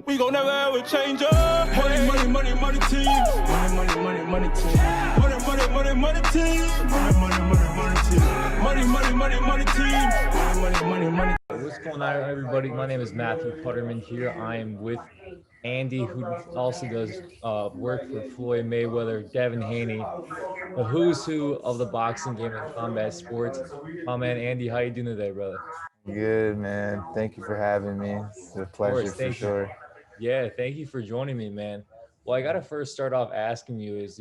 We gon' never ever change up. Money, money, money, money team. Money, money, money, money team. Money, money, money, money team. Money, money, money, money team. Money, money, money, money team. Money, money, money, money. What's going on, everybody? My name is Matthew Putterman here. I am with Andy, who also does work for Floyd Mayweather, Devin Haney, the who's who of the boxing game and combat sports. My man, Andy, how you doing today, brother? Good, man. Thank you for having me. It's a Of pleasure course, for thank you. sure. Yeah, thank you for joining me, man. Well, I gotta first start off asking you is,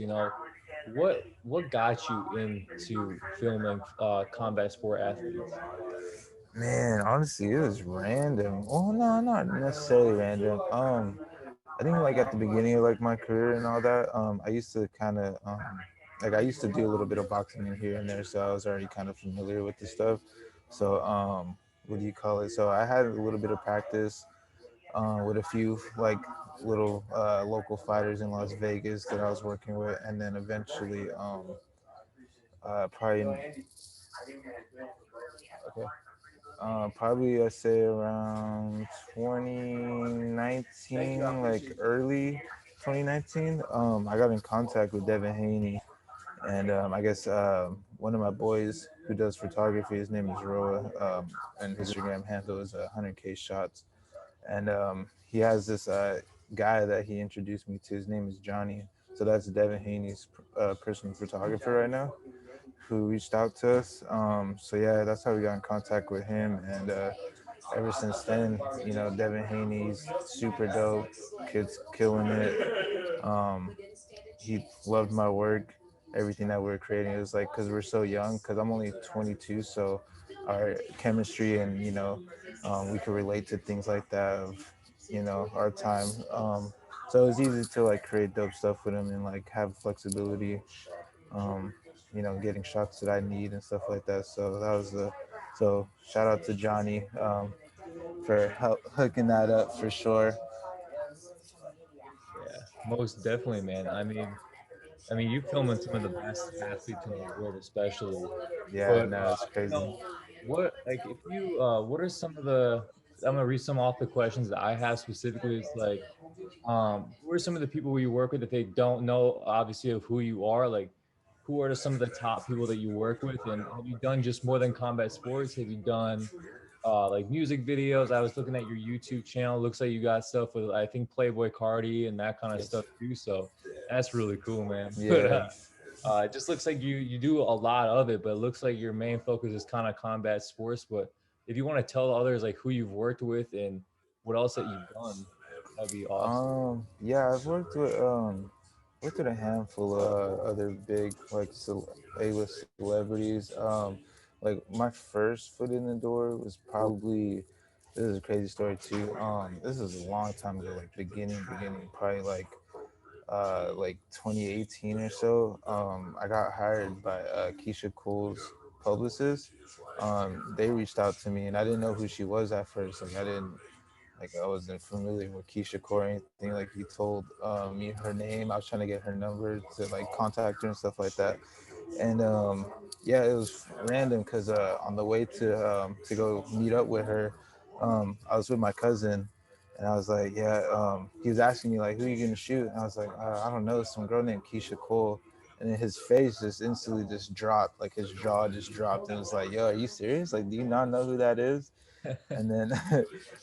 what got you into filming combat sport athletes? Man, honestly, it was random. Oh no, not necessarily random. I think like at the beginning of like my career and all that, I used to kind of like I used to do a little bit of boxing in here and there, so I was already kind of familiar with the stuff. So what do you call it? So I had a little bit of practice with a few like little local fighters in Las Vegas that I was working with, and then eventually probably okay. Probably I say around 2019, like early 2019. I got in contact with Devin Haney, and I guess one of my boys who does photography, his name is Roa, and his Instagram handle is 100K shots, and he has this guy that he introduced me to. His name is Johnny. So that's Devin Haney's personal photographer right now, who reached out to us. So yeah, that's how we got in contact with him, and ever since then, you know, Devin Haney's super dope. Kid's killing it. He loved my work, everything that we are creating. It was like because we're so young. Because I'm only 22, so our chemistry and we could relate to things like that of our time. So it was easy to like create dope stuff with him and like have flexibility. Um, getting shots that I need and stuff like that. So that was the so shout out to Johnny for hooking that up for sure. Yeah, most definitely, man. I mean, you filming some of the best athletes in the world, especially. Yeah, But no, it's you crazy. know, what like if you what are some of the I'm gonna read some off the questions that I have specifically. It's like, who are some of the people you work with if they don't know obviously of who you are? Like, who are some of the top people that you work with? And have you done just more than combat sports? Have you done like music videos? I was looking at your YouTube channel. Looks like you got stuff with I think PlayBoi Carti and that kind of Yes. stuff too. So that's really cool, man. But Yeah. it just looks like you do a lot of it, but it looks like your main focus is kind of combat sports. But if you want to tell others like who you've worked with and what else that you've done, that'd be awesome. Yeah, I've worked with a handful of other big like A-list celebrities. Like my first foot in the door was probably this is a crazy story too. This is a long time ago, like beginning, probably like 2018 or so. I got hired by Keisha Cole's publicist. They reached out to me, and I didn't know who she was at first. I wasn't familiar with Keisha Cole or anything. Like he told me her name. I was trying to get her number to like contact her and stuff like that. And yeah, it was random because on the way to go meet up with her, I was with my cousin, and I was like, yeah. He was asking me like, who are you gonna shoot? And I was like, I don't know, some girl named Keisha Cole. And then his face just instantly just dropped, like his jaw just dropped, and was like, "Yo, are you serious? Like, do you not know who that is?" And then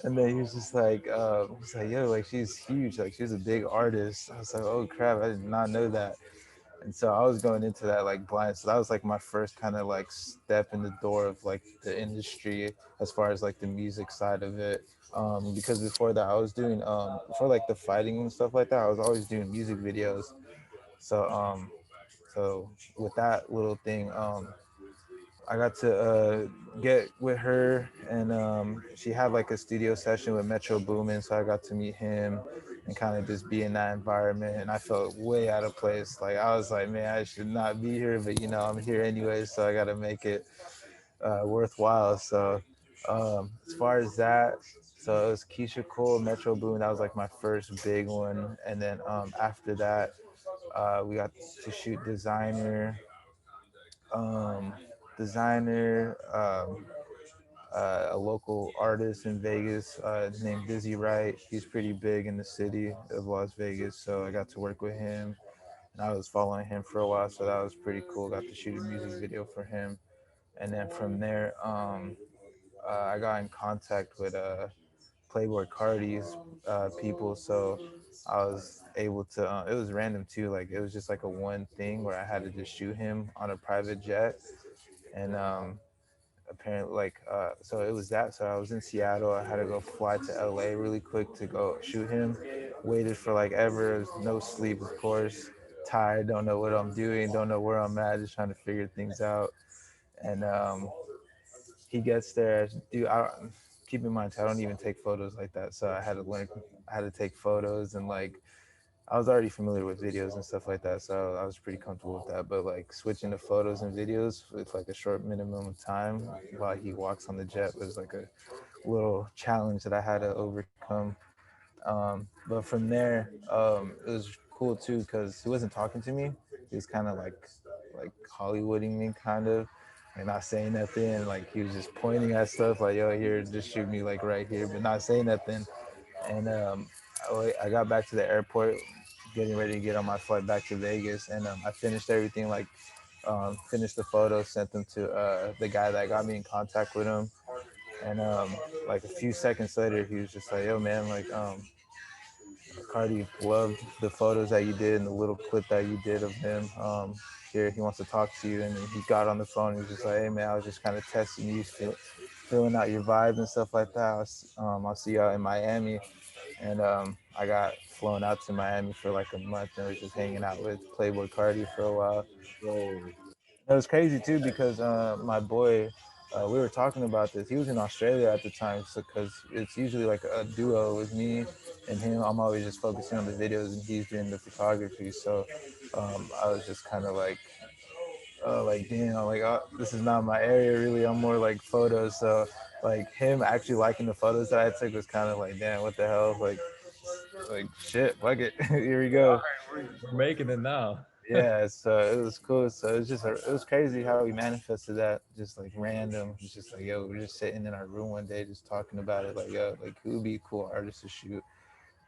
and then he was like, yo, like she's huge, like she's a big artist. I was like, oh crap, I did not know that. And so I was going into that like blind. So that was like my first kind of like step in the door of like the industry as far as like the music side of it. Because before that I was doing before like the fighting and stuff like that, I was always doing music videos. So so with that little thing, I got to get with her, and she had like a studio session with Metro Boomin, so I got to meet him and kind of just be in that environment. And I felt way out of place. Like I was like, man, I should not be here, but I'm here anyway, so I got to make it worthwhile. So as far as that, so it was Keisha Cole, Metro Boomin. That was like my first big one, and then after that, we got to shoot um, designer. a local artist in Vegas named Dizzy Wright. He's pretty big in the city of Las Vegas, so I got to work with him, and I was following him for a while, so that was pretty cool. Got to shoot a music video for him, and then from there, I got in contact with PlayBoi Carti's people, so I was able to. It was random too, like it was just like a one thing where I had to just shoot him on a private jet, and apparently so it was that. So I was in Seattle. I had to go fly to LA really quick to go shoot him. Waited for like ever, no sleep, of course. Tired, don't know what I'm doing, don't know where I'm at, just trying to figure things out. And he gets there, dude. Keep in mind, I don't even take photos like that, so I had to learn. I had to take photos, and like I was already familiar with videos and stuff like that, so I was pretty comfortable with that. But like switching to photos and videos with like a short minimum of time while he walks on the jet was like a little challenge that I had to overcome. But from there, it was cool too because he wasn't talking to me. He was kind of like Hollywooding me, kind of, like not saying nothing. Like he was just pointing at stuff, like yo, here, just shoot me like right here, but not saying nothing. And I got back to the airport, getting ready to get on my flight back to Vegas, and I finished everything, like finished the photos, sent them to the guy that got me in contact with him, and like a few seconds later, he was just like, "Yo, man, like Carti loved the photos that you did and the little clip that you did of him. Here, he wants to talk to you." And then he got on the phone. And he was just like, "Hey, man, I was just kind of testing you, feeling out your vibe and stuff like that. I'll see you out in Miami." And I got flown out to Miami for like a month and was just hanging out with PlayBoi Carti for a while. Whoa. It was crazy too because my boy, we were talking about this. He was in Australia at the time, so because it's usually like a duo with me and him. I'm always just focusing on the videos and he's doing the photography. So I was just kind of like damn, like this is not my area really. I'm more like photos. So like him actually liking the photos that I took was kind of like damn, what the hell, like shit, fuck it, here we All go. right, we're making it now. Yeah, so it was cool. So it was crazy how we manifested that, just like random. It's just like yo, we're just sitting in our room one day, just talking about it. Like yo, like who would be a cool artist to shoot?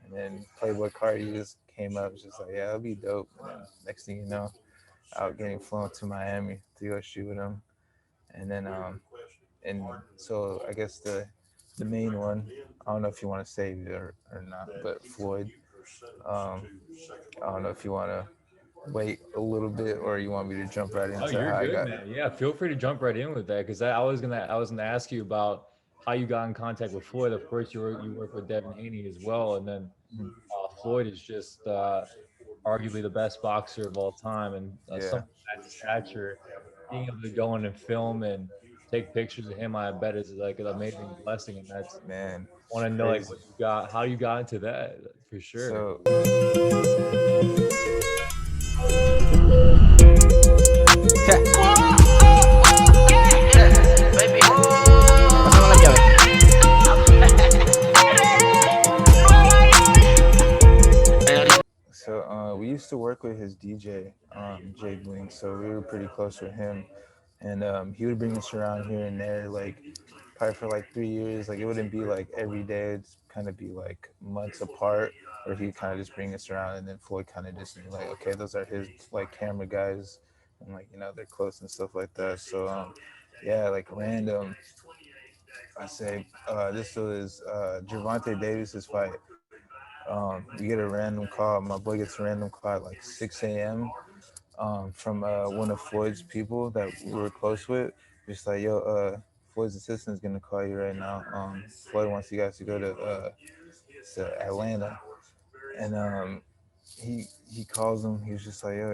And then PlayBoi Carti just came up, just like yeah, it'll be dope. And then next thing you know, out getting flown to Miami to go shoot with him. And then and so I guess the main one, I don't know if you want to say it or not, but Floyd. Um, I don't know if you want to wait a little bit or you want me to jump right Oh, into you're how I good, got. man. Yeah, feel free to jump right in with that because I was gonna ask you about how you got in contact with Floyd. Of course, you work with Devin Haney as well, and then Mhm. Floyd is just arguably the best boxer of all time, and Yeah, someone of that stature, being able to go in and film and take pictures of him, I bet is like an amazing blessing, and that's man, want it's to know like crazy. what you got, how you got into that for sure. So Pasamos la llave. we used to work with his DJ, Jay Blink, so we were pretty close with him. And he would bring us around here and there, like probably for like 3 years. Like it wouldn't be like every day; it'd kind of be like months apart, or he'd kind of just bring us around, and then Floyd kind of just be like, okay, those are his like camera guys, and like they're close and stuff like that. So yeah, like random. I say this was Gervonta Davis's fight. We get a random call. My boy gets a random call at like 6 a.m. From one of Floyd's people that we were close with. Just like, yo, Floyd's assistant is gonna call you right now. Floyd wants you guys to go to Atlanta, and he calls him. He was just like, yo,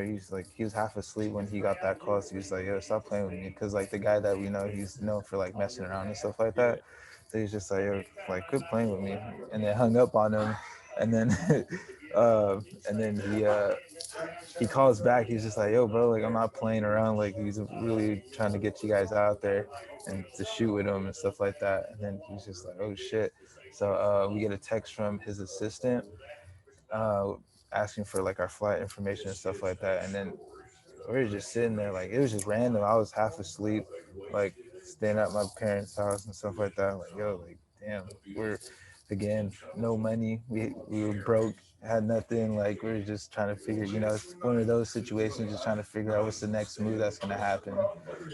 he was half asleep when he got that call. So he was like, yo, stop playing with me, because like the guy that we know, he's known for like messing around and stuff like Yeah. that. So he's just like, yo, like quit playing with me, and then hung up on him, and then uh, and then he calls back. He's just like, yo, bro, like I'm not playing around. Like he's really trying to get you guys out there and to shoot with him and stuff like that. And then he's just like, oh shit. So we get a text from his assistant uh, asking for like our flight information and stuff like that. And then we were just sitting there, like it was just random. I was half asleep, like staying at my parents' house and stuff like that. Like, yo, like, damn, we're again, no money. We were broke, had nothing. Like, we were just trying to figure, it's one of those situations, just trying to figure out what's the next move that's gonna happen.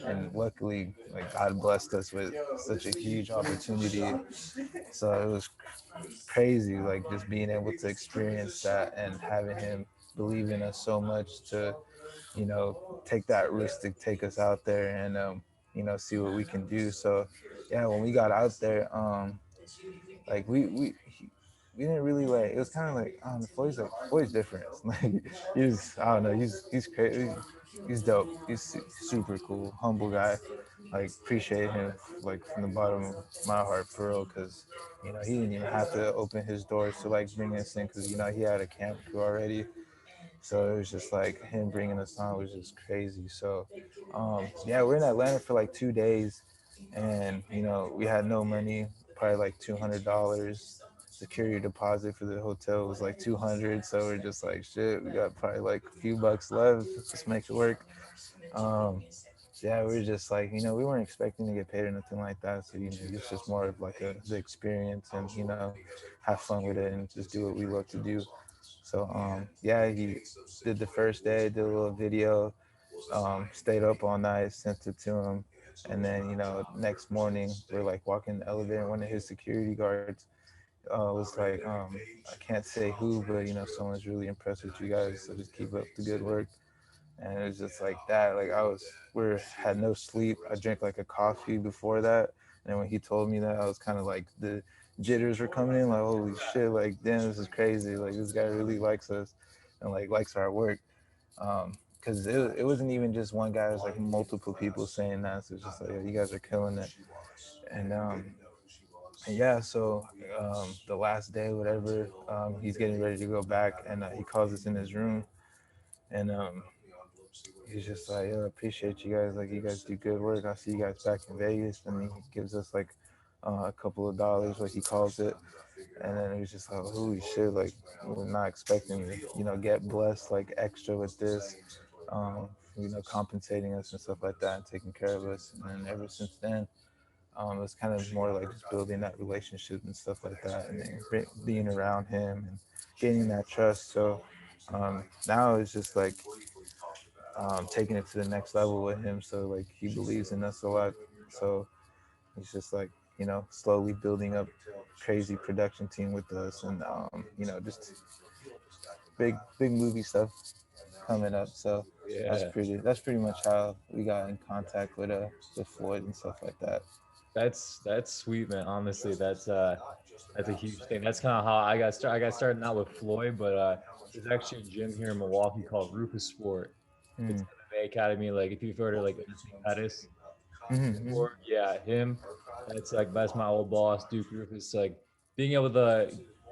And luckily, like, God blessed us with such a huge opportunity. So it was crazy, like, just being able to experience that and having him believe in us so much to, take that risk to take us out there and see what we can do. So yeah, when we got out there, like we didn't really like. It was kind of like, Floyd's different. Like, I don't know, he's crazy. He's dope. He's super cool, humble guy. Like, appreciate him like from the bottom of my heart for real, because he didn't even have to open his doors to like bring us in, because he had a camp crew already. So it was just like him bringing us on was just crazy. So yeah, we're in Atlanta for like 2 days, and we had no money, probably like $200. Security deposit for the hotel was like 200. So we're just like, shit, we got probably like a few bucks left. Just make it work. Yeah, we were just like, we weren't expecting to get paid or nothing like that. So it's just more of like the experience, and have fun with it and just do what we love to do. So yeah, he did the first day, did a little video, stayed up all night, sent it to him, and then next morning we're like walking the elevator, and one of his security guards was like, I can't say who, but someone's really impressed with you guys, so just keep up the good work. And it was just like that. Like, we had no sleep. I drank like a coffee before that, and when he told me that, I was kind of like, the jitters were coming in, like, holy shit, like, damn, this is crazy. Like, this guy really likes us and like likes our work. Because it wasn't even just one guy, it was like multiple people saying that. So it's just like, you guys are killing it. And yeah, so the last day, whatever, he's getting ready to go back, and he calls us in his room, and he's just like, yo, I appreciate you guys. Like, you guys do good work. I'll see you guys back in Vegas. And he gives us like a couple of dollars, like he calls it. And then it was just like, holy shit, like, we're not expecting to, get blessed like extra with this, compensating us and stuff like that and taking care of us. And then ever since then, it's kind of more like just building that relationship and stuff like that, and then being around him and gaining that trust. So now it's just like taking it to the next level with him. So like, he believes in us a lot. So it's just like, slowly building up crazy production team with us, and just big movie stuff coming up. So Yeah, that's pretty much how we got in contact with Floyd and stuff like that. that's sweet, man. Honestly, that's a huge thing. That's kind of how I got started. I got started not with Floyd, but there's actually a gym here in Milwaukee called Rufus Sport. It's an MMA academy. Like, if you've heard of like Anthony Pettis, Sport, yeah, him. That's my old boss, Duke Rufus. Like, being able to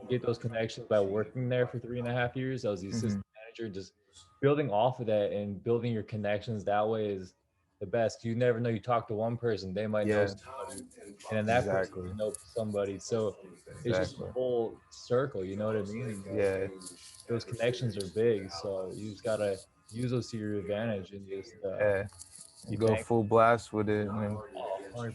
get those connections by working there for 3.5 years. I was the assistant manager, just building off of that and building your connections that way is the best. You never know. You talk to one person, they might know somebody, and then that person might know somebody. So it's just a whole circle. You know what I mean? Yeah. Those connections are big, so you just gotta use those to your advantage and just you go full blast with it, and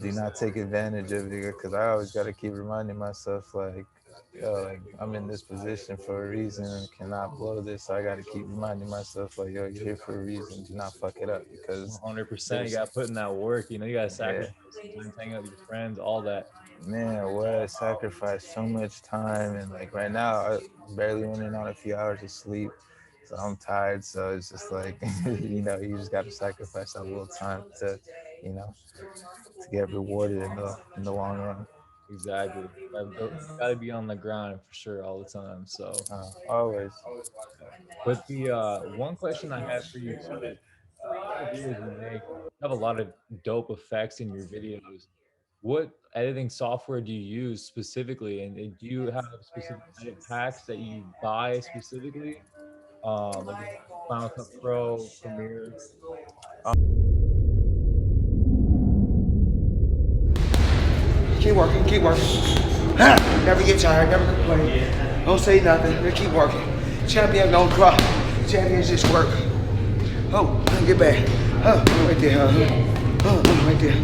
do not take advantage of it, because I always got to keep reminding myself, like, yo, like, I'm in this position for a reason and cannot blow this. So I got to keep reminding myself, like, yo, you're here for a reason. Do not fuck it up, because 100%. You got to put in that work. You got to sacrifice sometimes, hang out with your friends, all that. Man, what I sacrificed so much time, and like right now, I barely went in on a few hours of sleep. So I'm tired. So it's just like, you just got to sacrifice that little time to, to get rewarded in the long run. Exactly. Got to be on the grind for sure all the time. So always. But the one question I have for you too is, all the videos you make, you have a lot of dope effects in your videos. What editing software do you use specifically, and do you have specific edit packs that you buy specifically? Like Final Cut Pro, Premiere. Keep working, keep working. Never get tired, never complain. Don't say nothing, just keep working. Champion don't cry. Champions just work. Oh, get back. Right there, right there.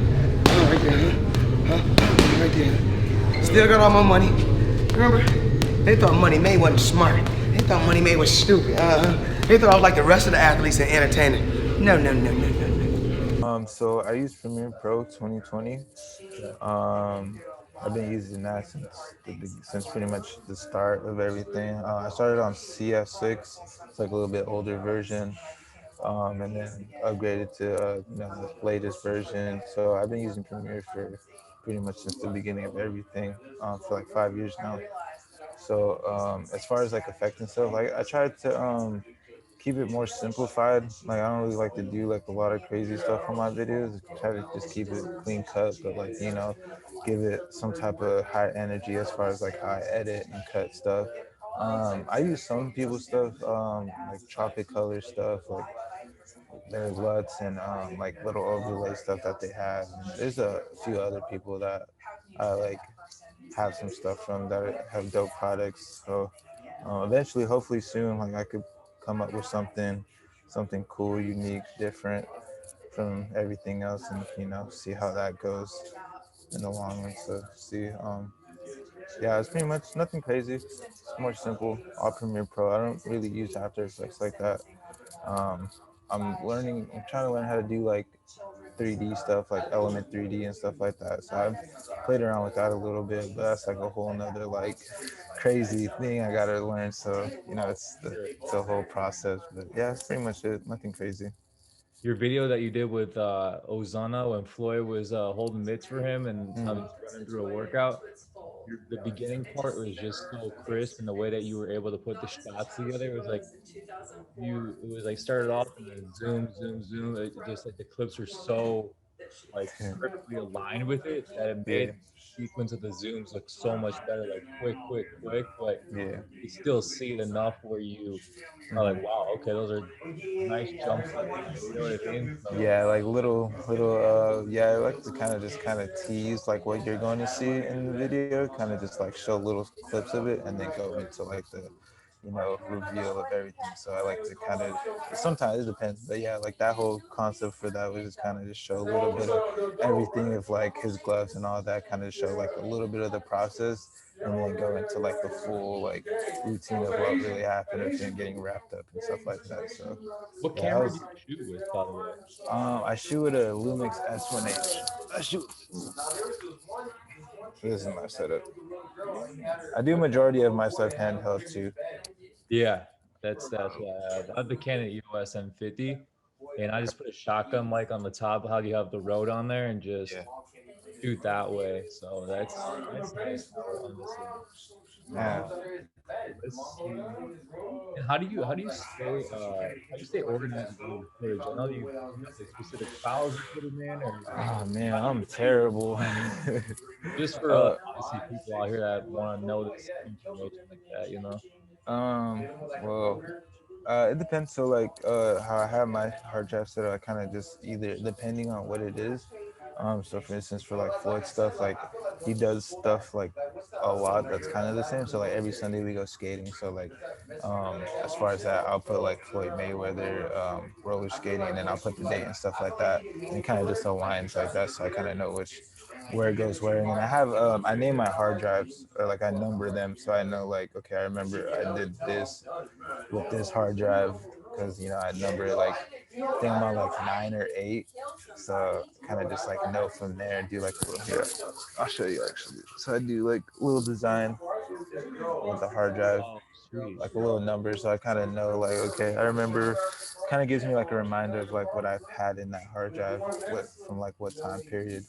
Right there, huh? Right there. Still got all my money. Remember? They thought Money May wasn't smart. They thought Money May was stupid. They thought I was like the rest of the athletes and entertainers. No, no, no, no, no, no. So I use Premiere Pro 2020. Yeah. I've been using that since pretty much the start of everything. I started on CS6. It's like a little bit older version, and then upgraded to the latest version. So I've been using Premiere for pretty much since the beginning of everything, for like 5 years now. So as far as like effect and stuff, like I tried to keep it more simplified. Like I don't really like to do like a lot of crazy stuff on my videos. Try to just keep it clean cut, but like give it some type of high energy as far as like how I edit and cut stuff. I use some people's stuff, like Tropic Color stuff, like their LUTs and like little overlay stuff that they have. And there's a few other people that I like have some stuff from that have dope products. So eventually, hopefully soon, like I could come up with something cool, unique, different from everything else, and see how that goes in the long run. So see, yeah, it's pretty much nothing crazy. It's more simple. All Premiere Pro. I don't really use After Effects like that. Um, I'm trying to learn how to do like 3D stuff, like Element 3D and stuff like that. So I've played around with that a little bit, but that's like a whole nother like crazy thing I gotta learn. So Sure. it's a whole process. But yeah, that's pretty much it. Nothing crazy. Your video that you did with Ozana when Floyd was holding mitts for him and Mm. he's running through a workout. The beginning part was just so crisp, and the way that you were able to put the shots together was like it was like started off and then zoom, zoom, zoom. It just like the clips were so like perfectly aligned with it that it Yeah, made the sequence of the zooms look so much better, like quick, quick, quick. But yeah. you still see it enough where you are like, Mhm. wow, okay, those are nice jumps in there. You know what I mean? So Yeah, like little yeah, I like to kind of tease like what you're going to see in the video, kind of just like show little clips of it and then go into like the reveal of everything. So I like to kind of, sometimes it depends, but yeah, like that whole concept for that was just kind of just show a little bit of everything of like his gloves and all that, kind of show like a little bit of the process and then go into like the full like routine of what really happened of him getting wrapped up and stuff like that. So what yeah, I camera do was you shoot with, by the way? I shoot with a Lumix S1H. I shoot. This is my setup. I do majority of my stuff handheld too. Yeah, that's what I have. I have the Canon EOS M50, and I just put a shotgun mic on the top. How do you have the Rode on there and just Yeah. shoot that way? So that's nice power, honestly. Yeah. Um, let's see. And how do you stay organized with all your footage? I know you have like specific files you put them in, or Oh man, I'm terrible. just for uh, obviously people out here that want to know this information like that, you know? um, well, it depends. So like how I have my hard drive set up, I kind of just either depending on what it is. So for instance, for like Floyd stuff, like he does stuff like a lot that's kind of the same. So like every Sunday we go skating. So like as far as that, I'll put like Floyd Mayweather roller skating, and then I'll put the date and stuff like that, and it kind of just aligns like that. So I kind of know where it goes where. And then I have I name my hard drives, or like I number them, so I know like, okay, I remember I did this with this hard drive because I number it like, I think I'm on like 9 or 8, so kind of just like know from there and do like a little, here, I'll show you actually. So I do like a little design with the hard drive, Oh, sweet. like a little number, so I kind of know like, okay, I remember. Kind of gives me like a reminder of like what I've had in that hard drive, from like what time period.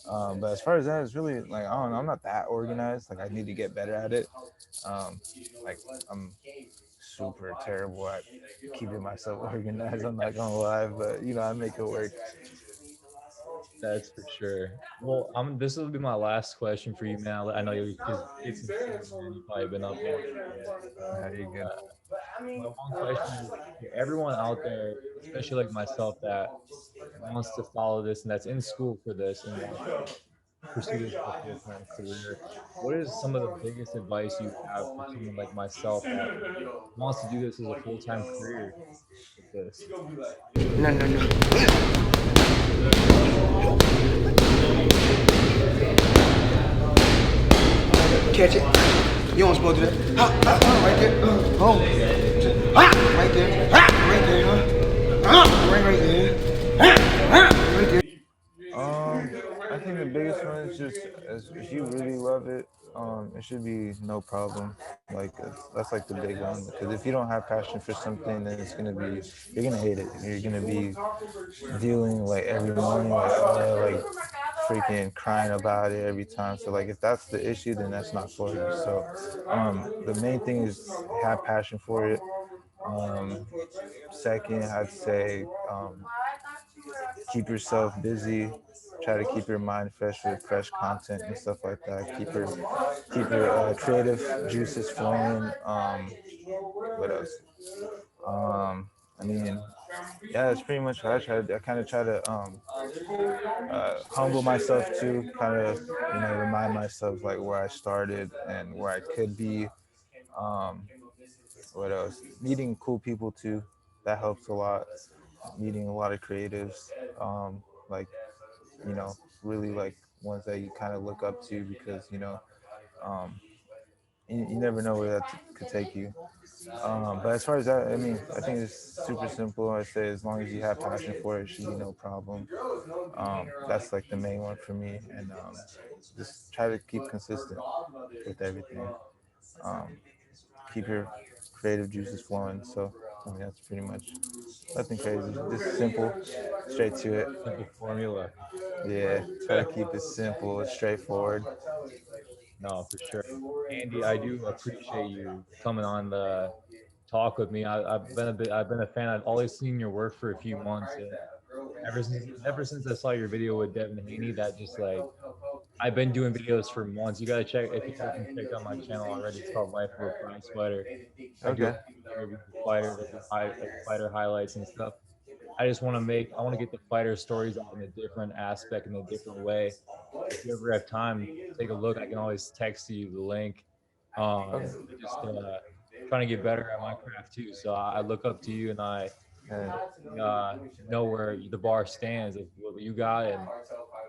But as far as that, it's really like, I don't know, I'm not that organized. Like I need to get better at it. Um, like I'm super terrible at keeping myself organized. I'm not gonna lie, but I make it work. That's for sure. Well, this will be my last question for you, man. I know your kids in school, man. You've probably been up all day. How you good? My one question is for everyone out there, especially like myself, that wants to follow this and that's in school for this and wants pursue this as a full-time career, what is some of the biggest advice you have for someone like myself that wants to do this as a full-time career with this? No, no, no. Catch it. You don't supposed to do that. Right there. Oh. Right there. Right there, right there. Right there. I think the biggest one is just as if you really love it, it should be no problem. Like that's like the big one because if you don't have passion for something, then it's gonna be you're gonna hate it. You're gonna be dealing like every morning like freaking crying about it every time. So like if that's the issue, then that's not for you. So the main thing is have passion for it. Um, Second, I'd say keep yourself busy. Try to keep your mind fresh with fresh content and stuff like that. Keep your creative juices flowing. What else? I mean, yeah, that's pretty much what I try. I kind of try to humble myself too. Kind of remind myself like where I started and where I could be. Um, what else? Meeting cool people too. That helps a lot. Meeting a lot of creatives. Like really like ones that you kind of look up to because um, you never know where that could take you. But as far as that, I mean, I think it's super simple. I say as long as you have passion for it, it should be no problem. That's like the main one for me, and just try to keep consistent with everything. Um, Keep your creative juices flowing. So I mean, that's pretty much nothing crazy. Just simple, straight to it. Simple formula. Yeah, try to keep it simple, straightforward. No, for sure. Andy, I do appreciate you coming on the talk with me. I've been a fan. I've always seen your work for a few months, and ever since I saw your video with Devin Haney, that just like I've been doing videos for months. You gotta check if you haven't checked out my channel already. It's called Life of a Prize Fighter. I do a Okay. lot of interviews with fighters. I do like fighter highlights and stuff. I want to get the fighter stories out in a different aspect, in a different way. If you ever have time, take a look. I can always text you the link. Okay. Just trying to get better at my craft too. So I look up to you, and I And know where the bar stands of what you got and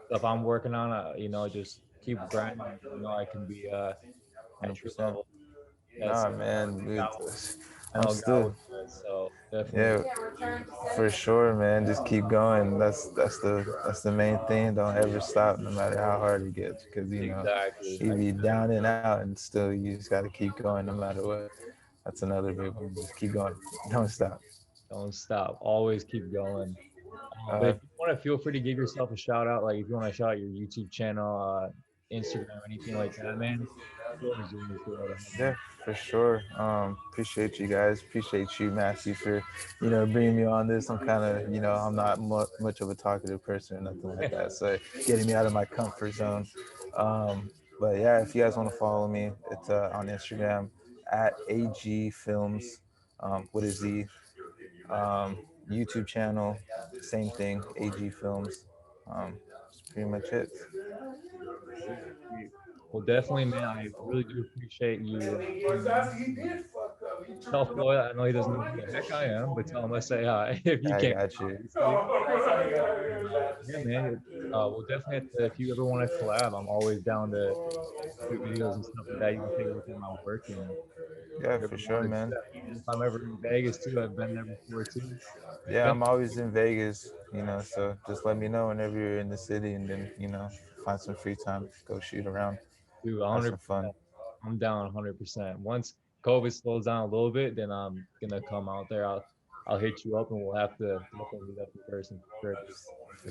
stuff I'm working on. Just keep grinding. I can be at your 100%. level. That's Nah, man, dude, I I'm know God still, was good. So definitely yeah, for sure, man. Just keep going. That's the main thing. Don't ever stop, no matter how hard it gets, because exactly. you be down and out, and still you just got to keep going, no matter what. That's another big one. Just keep going. Don't stop. Don't stop. Always keep going. But Uh, if you want to, feel free to give yourself a shout out. Like if you want to shout out your YouTube channel, Instagram, anything like that, man. Floor is yours. Go right ahead, yeah, man. for sure. Appreciate you guys. Appreciate you, Massey, for bringing me on this. I'm kind of I'm not much of a talkative person or nothing like that. So getting me out of my comfort zone. Um, but yeah, if you guys want to follow me, it's on Instagram at AG Films with a Z. YouTube channel, same thing, AG Films. That's pretty much it. Sweet, sweet. Well, definitely, man. I really do appreciate you coming on. Tell Floyd, I know he doesn't know who the heck I am, but tell him I say hi if you I can, got you. obviously. Yeah, man. We'll definitely have to, if you ever want to collab, I'm always down to shoot videos and stuff like that. You can take a look at my work and Yeah, if you ever for sure, want to do man. that. Even if I'm ever in Vegas too, I've been there before too. Yeah, Been, I'm always in Vegas, so just let me know whenever you're in the city and then, find some free time, go shoot around, dude, have some 100%. fun. I'm down 100%. Once COVID slows down a little bit, then I'm gonna come out there. I'll hit you up and we'll have to definitely meet up in person for sure.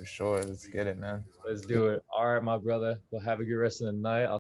For sure. Let's get it, man. Let's do it. All right, my brother. Well, have a good rest of the night. I'll